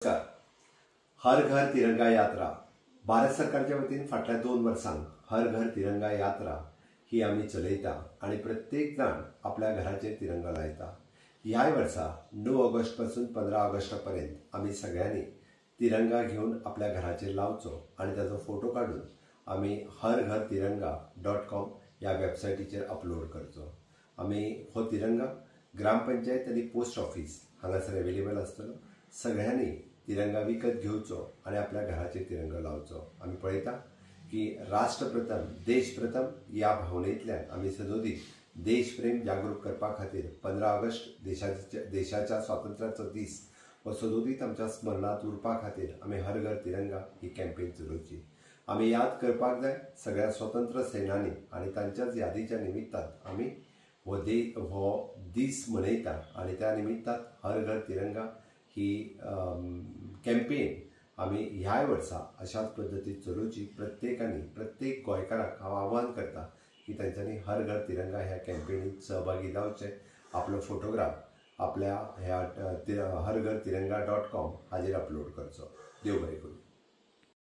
नमस्कार. हर घर तिरंगा यात्रा भारत सरकारच्या वतीन फाटल्या 2 वर्सांक हर घर तिरंगा यात्रा ही आम्ही चलयता आणि प्रत्येक जण आपल्या घराचेर तिरंगा लायता. ह्या वर्सा 9 ऑगस्ट पासून 15 ऑगस्ट पर्यंत आम्ही सगळ्यांनी तिरंगा घेऊन आपल्या घराचेर लावचो आणि त्याचो फोटो काढून आम्ही harghartiranga.com या वेबसायटीचेर अपलोड करचो. आम्ही हो तिरंगा ग्रामपंचायत आणि पोस्ट ऑफिस हांगासर अवेलेबल आसतलो. सगळ्यांनी तिरंगा विकत घेवचो आणि आपल्या घराचेर तिरंगा लावचो. आम्ही पळयता की राष्ट्रप्रथम देश प्रथम या भावनेंतल्यान आम्ही सदोदीत देशप्रेम जागृत करपा खातीर 15 ऑगस्ट देशाच्या स्वातंत्र्याचो दीस हो सदोदीत आमच्या स्मरणात उरपा खातीर आम्ही हर घर तिरंगा ही कॅम्पेन चलोवची. आम्ही याद करपाक जाय सगळ्या स्वतंत्र सेनानी आणि तांच्याच यादीच्या निमित्तान आम्ही हो दीस मनयता आणि त्या निमित्तान हर घर तिरंगा ही कॅम्पेन आम्ही ह्या वर्सा अशाच पद्धतीत चलोवची. प्रत्येक गोंयकाराक हांव आव्हान करता की तांच्यांनी हर घर तिरंगा ह्या कॅम्पेनीत सहभागी जावचे. आपलो फोटोग्राफ आपल्या ह्या harghartiranga.com हाजेर अपलोड करचो. देव बरें करूं.